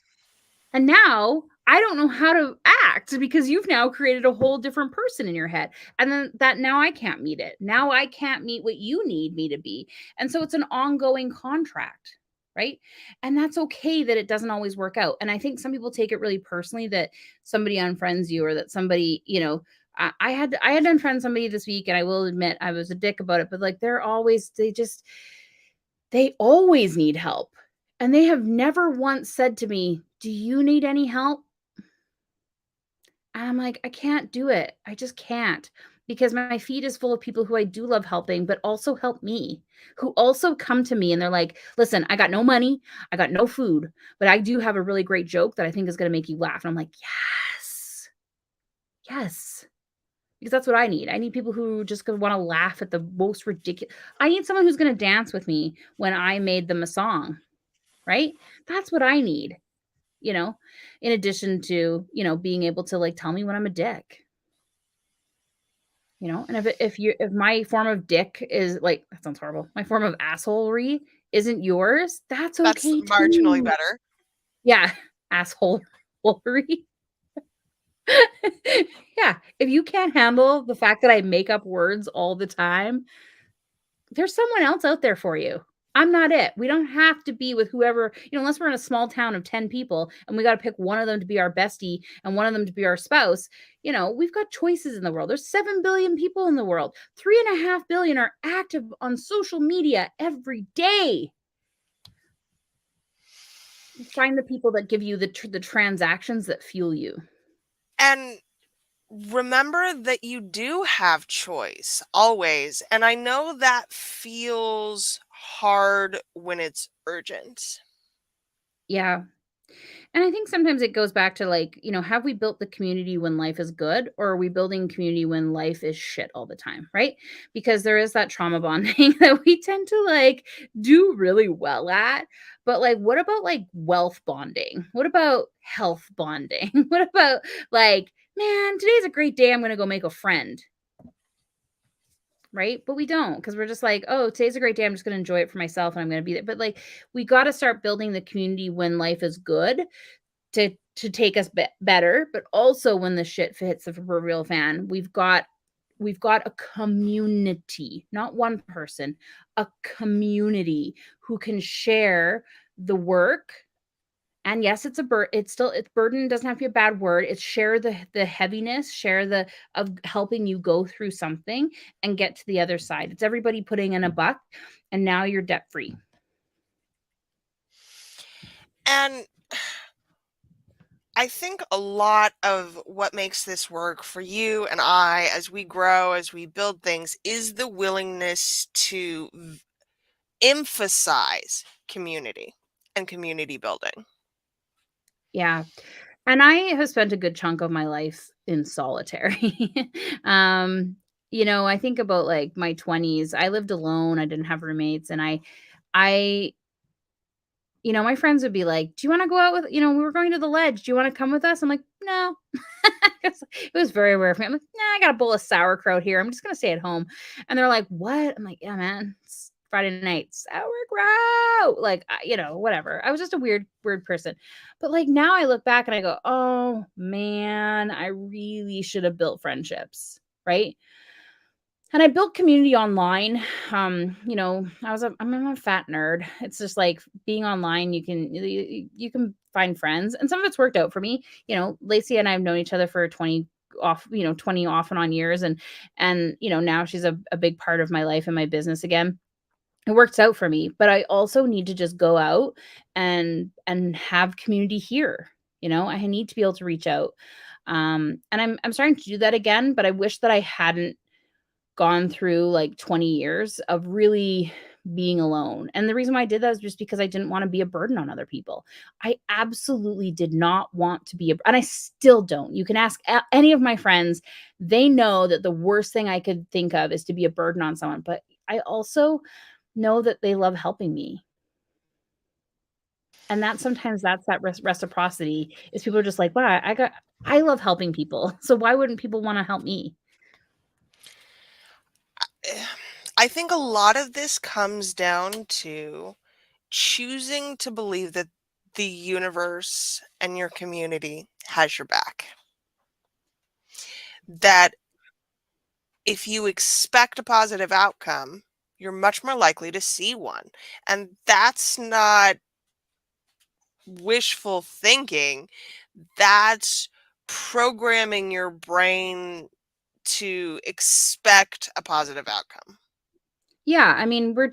And now I don't know how to act because you've now created a whole different person in your head. And then that now I can't meet it. Now I can't meet what you need me to be. And so it's an ongoing contract, right? And that's okay that it doesn't always work out. And I think some people take it really personally that somebody unfriends you or that somebody, I had unfriend somebody this week, and I will admit I was a dick about it, but like they always need help. And they have never once said to me, "Do you need any help?" And I'm like, "I can't do it. I just can't." Because my feed is full of people who I do love helping, but also help me, who also come to me and they're like, "Listen, I got no money, I got no food, but I do have a really great joke that I think is going to make you laugh." And I'm like, "Yes, yes." Because that's what I need. I need people who just want to laugh at the most ridiculous. I need someone who's going to dance with me when I made them a song, right? That's what I need, you know, in addition to, being able to like tell me when I'm a dick, and if my form of dick is like, that sounds horrible. My form of assholery isn't yours, that's That's okay marginally too. better. Yeah, assholery. Yeah, if you can't handle the fact that I make up words all the time, there's someone else out there for you. I'm not it. We don't have to be with whoever, unless we're in a small town of 10 people and we got to pick one of them to be our bestie and one of them to be our spouse. We've got choices in the world. There's 7 billion people in the world. 3.5 billion are active on social media every day. Find the people that give you the transactions that fuel you. And remember that you do have choice always. And I know that feels hard when it's urgent. Yeah. And I think sometimes it goes back to like, have we built the community when life is good, or are we building community when life is shit all the time, right? Because there is that trauma bonding that we tend to like do really well at. But like, what about like wealth bonding? What about health bonding? What about like, man, today's a great day. I'm going to go make a friend, right? But we don't, because we're just like, oh, today's a great day. I'm just going to enjoy it for myself and I'm going to be there. But like, we got to start building the community when life is good to take us better, but also when the shit hits the proverbial fan, we've got a community, not one person, a community who can share the work. And yes, it's burden doesn't have to be a bad word. It's share the heaviness, share the of helping you go through something and get to the other side. It's everybody putting in a buck, and now you're debt free. And I think a lot of what makes this work for you and I as we grow, as we build things, is the willingness to emphasize community and community building. Yeah. And I have spent a good chunk of my life in solitary. um, I think about like my 20s. I lived alone. I didn't have roommates and I my friends would be like, "Do you wanna go out with" we were going to the ledge. "Do you wanna come with us?" I'm like, "No." It was very rare for me. I'm like, "Nah, I got a bowl of sauerkraut here. I'm just gonna stay at home." And they're like, "What?" I'm like, "Yeah, man. It's Friday night. Sauerkraut." Like, whatever. I was just a weird person. But, like, now I look back and I go, "Oh, man, I really should have built friendships." Right? And I built community online. I'm a fat nerd. It's just like being online, you can find friends, and some of it's worked out for me. Lacey and I have known each other for 20 off and on years, and now she's a big part of my life and my business again. It works out for me, but I also need to just go out and have community here. I need to be able to reach out. And I'm starting to do that again, but I wish that I hadn't gone through like 20 years of really being alone. And the reason why I did that is just because I didn't want to be a burden on other people. I absolutely did not want to be and I still don't. You can ask any of my friends, they know that the worst thing I could think of is to be a burden on someone, but I also know that they love helping me. And that's that reciprocity is people are just like, "Wow, I love helping people. So why wouldn't people want to help me?" I think a lot of this comes down to choosing to believe that the universe and your community has your back. That if you expect a positive outcome, you're much more likely to see one. And that's not wishful thinking. That's programming your brain to expect a positive outcome. Yeah, I mean, we're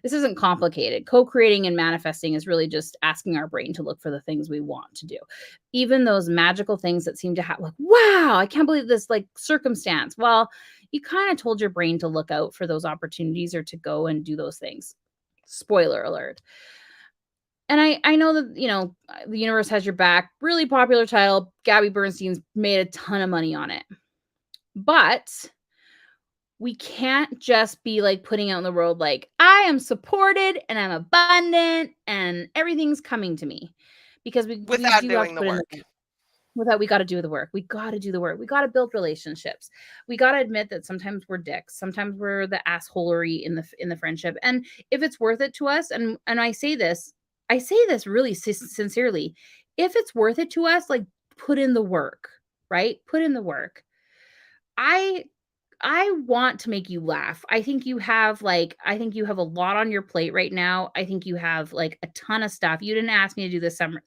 this isn't complicated. Co-creating and manifesting is really just asking our brain to look for the things we want to do. Even those magical things that seem to have like, wow, I can't believe this like circumstance. Well, you kind of told your brain to look out for those opportunities or to go and do those things. Spoiler alert. And I know that, the universe has your back. Really popular title. Gabby Bernstein's made a ton of money on it. But we can't just be like putting out in the world like I am supported and I'm abundant and everything's coming to me because we Without do have to doing the put in the work. without we got to do the work. We got to do the work. We got to build relationships. We got to admit that sometimes we're dicks. Sometimes we're the assholery in the friendship. And if it's worth it to us, and I say this really sincerely. If it's worth it to us, like put in the work, right? Put in the work. I I want to make you laugh. I think you have a lot on your plate right now. I think you have like a ton of stuff. You didn't ask me to do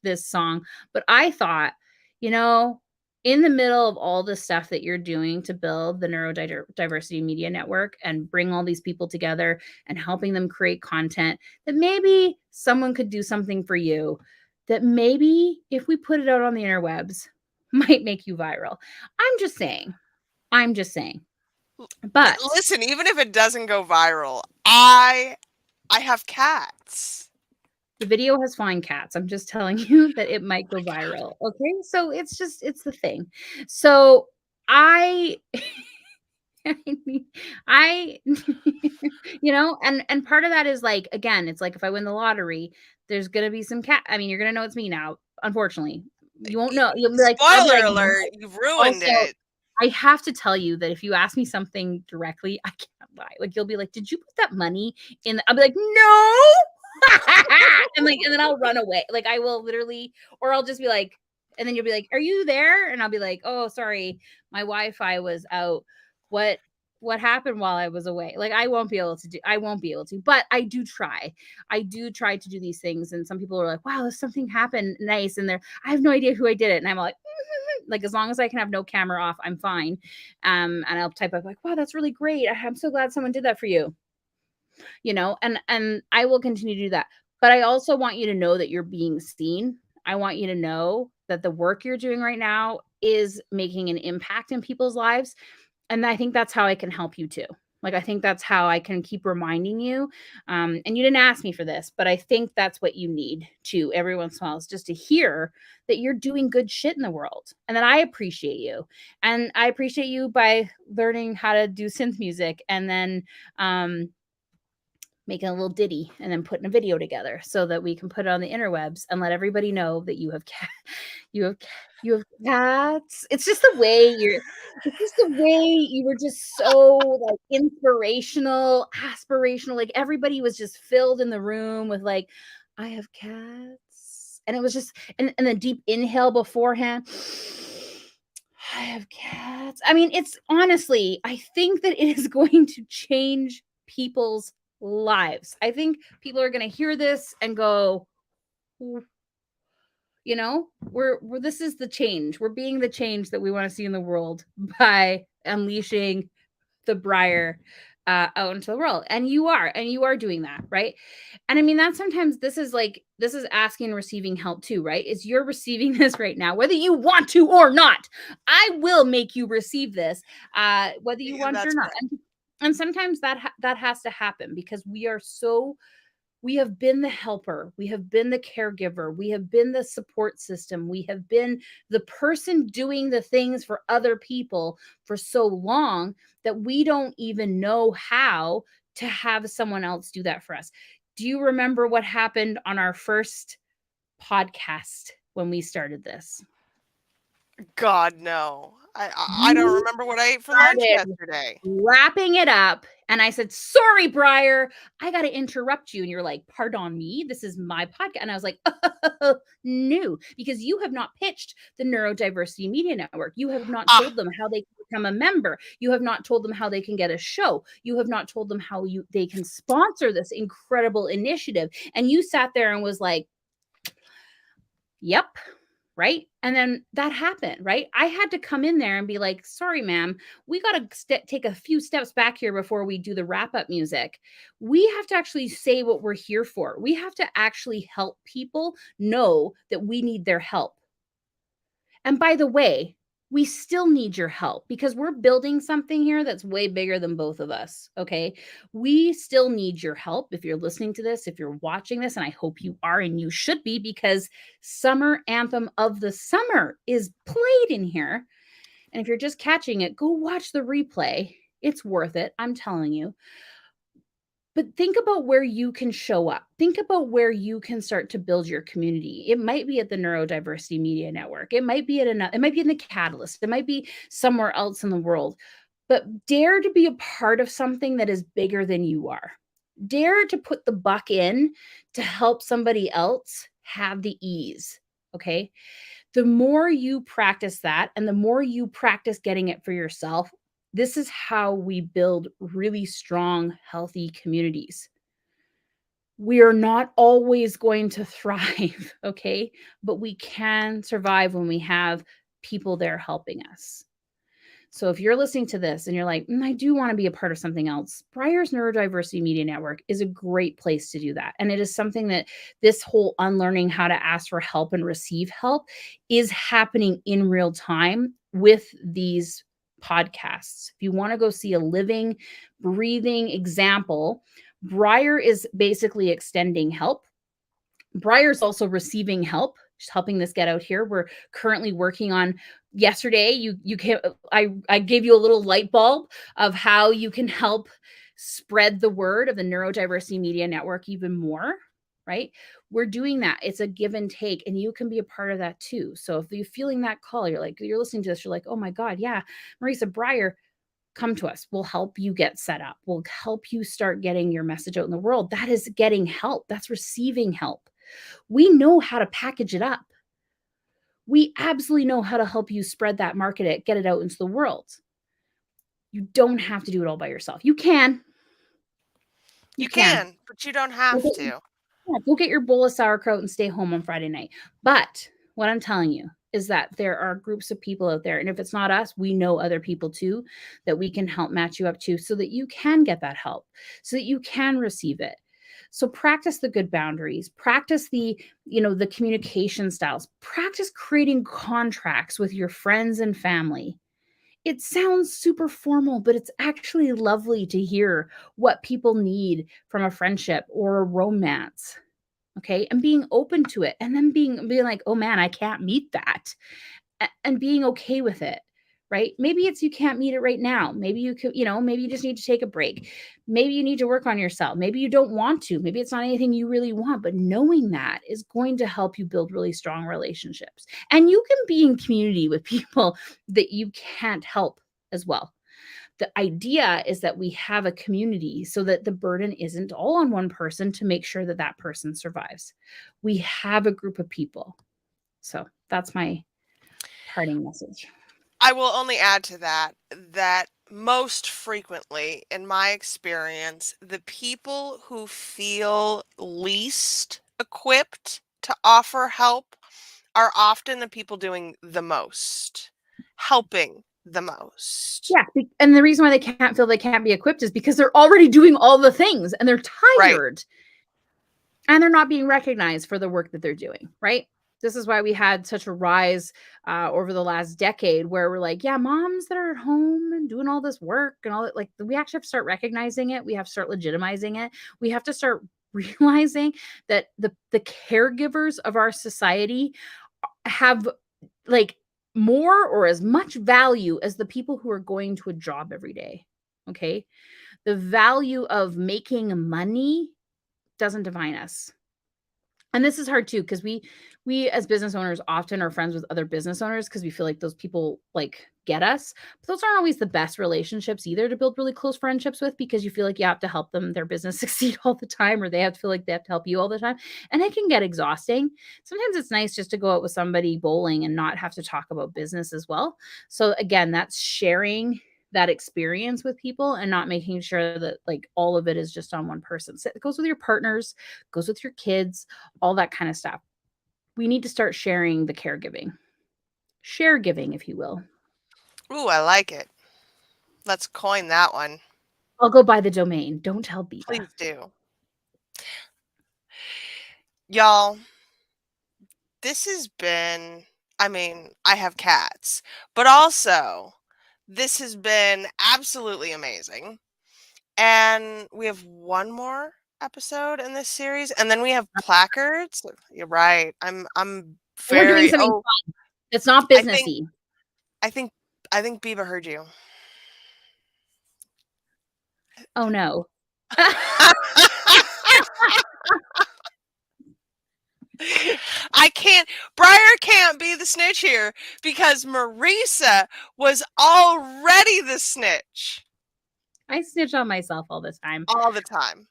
this song, but I thought, you know, in the middle of all the stuff that you're doing to build the neurodiversity media network and bring all these people together and helping them create content, that maybe someone could do something for you that maybe if we put it out on the interwebs might make you viral. I'm just saying. I'm just saying. But Listen, even if it doesn't go viral, I have cats. the video has fine cats. I'm just telling you that it might go viral, okay? So it's the thing. So I I mean, I and part of that is like again, it's like if I win the lottery, there's gonna be some cat. I mean, you're gonna know it's me now, unfortunately. You won't Y know. I'll be Spoiler like, alert, you've ruined also, it. I have to tell you that if you ask me something directly, I can't lie. Like you'll be like, "Did you put that money in?" I'll be like, "No." And then I'll run away. Like I will literally, or I'll just be like, and then you'll be like, "Are you there?" And I'll be like, "Oh, sorry, my Wi-Fi was out. What what happened while I was away?" Like I won't be able to, but I do try. I do try to do these things. And some people are like, "Wow, something happened nice." And I have no idea who I did it. And I'm like, like as long as I can have no camera off, I'm fine. And I'll type up like, "Wow, that's really great. I'm so glad someone did that for you." And I will continue to do that. But I also want you to know that you're being seen. I want you to know that the work you're doing right now is making an impact in people's lives, and I think that's how I can help you too. Like, I think that's how I can keep reminding you. And you didn't ask me for this, but I think that's what you need to every once in a while, is just to hear that you're doing good shit in the world and that I appreciate you. And I appreciate you by learning how to do synth music and then um, making a little ditty and then putting a video together so that we can put it on the interwebs and let everybody know that you have you have you have cats. It's just the way you're it's just the way you were just so like inspirational, aspirational. Like everybody was just filled in the room with like, I have cats. And it was just and the deep inhale beforehand. I have cats. I mean, it's honestly, I think that it is going to change people's lives. I think people are going to hear this and go, we're this is the change. We're being the change that we want to see in the world by unleashing the Briar out into the world. And you are doing that, right? And I mean, that sometimes this is asking and receiving help too, right? Is you're receiving this right now, whether you want to or not. I will make you receive this, whether you Yeah, want to or that's not. correct. And sometimes that has to happen because we have been the helper, we have been the caregiver, we have been the support system, we have been the person doing the things for other people for so long that we don't even know how to have someone else do that for us. Do you remember what happened on our first podcast when we started this? God, no. I don't You remember what I ate for lunch started yesterday. wrapping it up. And I said, sorry, Briar, I got to interrupt you. And you're like, pardon me, this is my podcast. And I was like, oh, no, because you have not pitched the Neurodiversity Media Network. You have not Ah, told them how they can become a member. You have not told them how they can get a show. You have not told them how they can sponsor this incredible initiative. And you sat there and was like, yep, right? And then that happened, right? I had to come in there and be like, sorry, ma'am, we got to take a few steps back here before we do the wrap up music. We have to actually say what we're here for. We have to actually help people know that we need their help. And by the way, we still need your help because we're building something here that's way bigger than both of us. Okay. We still need your help. If you're listening to this, if you're watching this, and I hope you are, and you should be, because Summer Anthem of the Summer is played in here. And if you're just catching it, go watch the replay. It's worth it. I'm telling you. But think about where you can show up. Think about where you can start to build your community. It might be at the Neurodiversity Media Network. It might be it might be in the Catalyst. It might be somewhere else in the world. But dare to be a part of something that is bigger than you are. Dare to put the buck in to help somebody else have the ease. Okay? The more you practice that and the more you practice getting it for yourself, this is how we build really strong, healthy communities. We are not always going to thrive, okay? But we can survive when we have people there helping us. So if you're listening to this and you're like, I do want to be a part of something else, Briar's Neurodiversity Media Network is a great place to do that. And it is something that this whole unlearning how to ask for help and receive help is happening in real time with these podcasts. If you want to go see a living, breathing example, Briar is basically extending help. Briar's also receiving help. She's helping this get out here. We're currently working on yesterday. You can I gave you a little light bulb of how you can help spread the word of the Neurodiversity Media Network even more, right? We're doing that. It's a give and take, and you can be a part of that too. So if you're feeling that call, you're listening to this, you're like, oh my God, yeah, Marissa Briar, come to us. We'll help you get set up. We'll help you start getting your message out in the world. That is getting help. That's receiving help. We know how to package it up. We absolutely know how to help you spread that, market it, get it out into the world. You don't have to do it all by yourself. You can. You you can. can, but you don't Go have get, to. yeah, go get your bowl of sauerkraut and stay home on Friday night. But what I'm telling you is that there are groups of people out there. And if it's not us, we know other people too that we can help match you up to so that you can get that help, so that you can receive it. So practice the good boundaries, practice the communication styles, practice creating contracts with your friends and family. It sounds super formal, but it's actually lovely to hear what people need from a friendship or a romance. Okay. And being open to it, and then being like, oh man, I can't meet that. And being okay with it. Right. Maybe it's you can't meet it right now. Maybe you could, maybe you just need to take a break. Maybe you need to work on yourself. Maybe you don't want to. Maybe it's not anything you really want. But knowing that is going to help you build really strong relationships. And you can be in community with people that you can't help as well. The idea is that we have a community so that the burden isn't all on one person to make sure that that person survives. We have a group of people. So that's my parting message. I will only add to that that most frequently, in my experience, the people who feel least equipped to offer help are often the people doing the most, helping the most. Yeah, and the reason why they can't feel they can't be equipped is because they're already doing all the things and they're Right. tired and they're not being recognized for the work that they're doing, right? This is why we had such a rise over the last decade where we're like, yeah, moms that are at home and doing all this work and all that, like we actually have to start recognizing it. We have to start legitimizing it. We have to start realizing that the caregivers of our society have like more or as much value as the people who are going to a job every day. Okay. The value of making money doesn't define us. And this is hard too because we as business owners often are friends with other business owners because we feel like those people like get us. But those aren't always the best relationships either to build really close friendships with because you feel like you have to help them their business succeed all the time, or they have to feel like they have to help you all the time. And it can get exhausting. Sometimes it's nice just to go out with somebody bowling and not have to talk about business as well. So again, that's sharing that experience with people and not making sure that like all of it is just on one person. So it goes with your partners, goes with your kids, all that kind of stuff. We need to start sharing the caregiving, share giving, if you will. Ooh, I like it. Let's coin that one. I'll go buy the domain. Don't tell Biba. Please do. Y'all, this has been, I mean, I have cats, but also this has been absolutely amazing. And we have one more episode in this series, and then we have placards. You're right. I'm We're doing very something oh, fun. It's not I think businessy. I think I think Biba heard you. Oh no. I can't Briar can't be the snitch here because Marissa was already the snitch I snitch on myself all this time. all the time.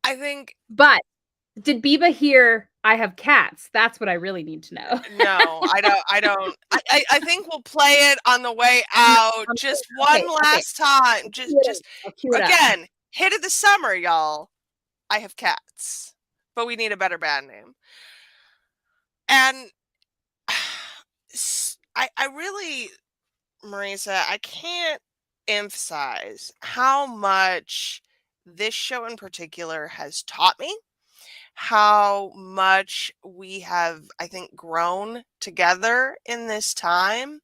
I think But did Biba hear I have cats? That's what I really need to know. no, I don't I think we'll play it on the way out just one Okay, okay. last time. Just I'll cue it up. again, hit of the summer, y'all. I have cats. But we need a better band name. And I really, Marisa, I can't emphasize how much this show in particular has taught me, how much we have, I think, grown together in this time,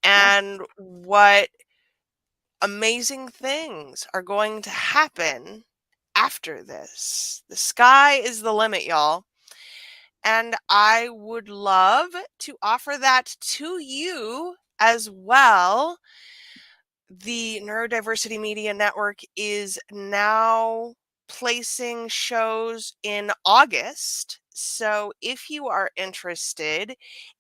Yeah. and what amazing things are going to happen after this. The sky is the limit, y'all. And I would love to offer that to you as well. The Neurodiversity Media Network is now placing shows in August. So if you are interested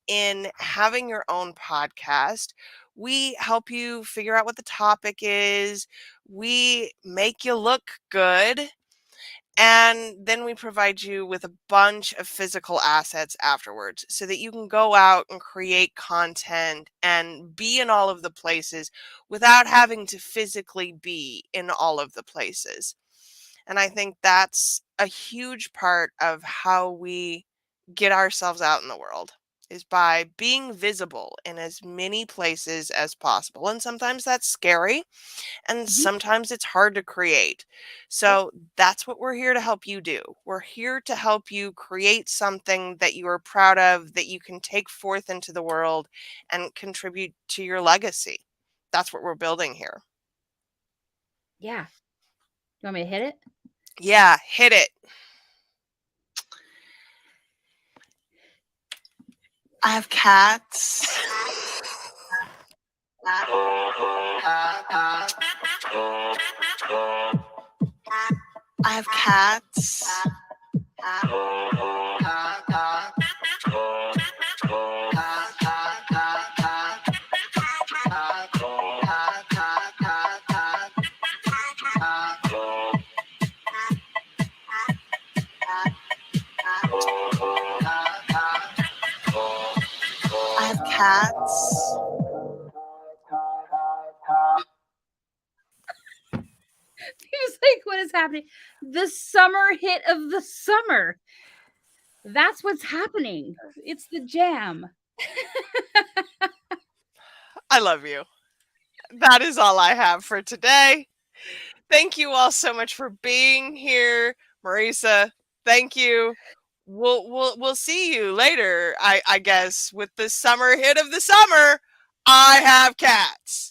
in having your own podcast, we help you figure out what the topic is. We make you look good. And then we provide you with a bunch of physical assets afterwards so that you can go out and create content and be in all of the places without having to physically be in all of the places. And I think that's a huge part of how we get ourselves out in the world. is by being visible in as many places as possible. And sometimes that's scary, and Mhm. sometimes it's hard to create. Yep. So that's what we're here to help you do. We're here to help you create something that you are proud of, that you can take forth into the world and contribute to your legacy. That's what we're building here. Yeah. You want me to hit it? Yeah, hit it. I have cats. I have cats. I have cats. He was like, what is happening? The summer hit of the summer. That's what's happening. It's the jam. I love you. That is all I have for today. Thank you all so much for being here. Marissa, thank you. We'll see you later, I guess, with the summer hit of the summer. I have cats.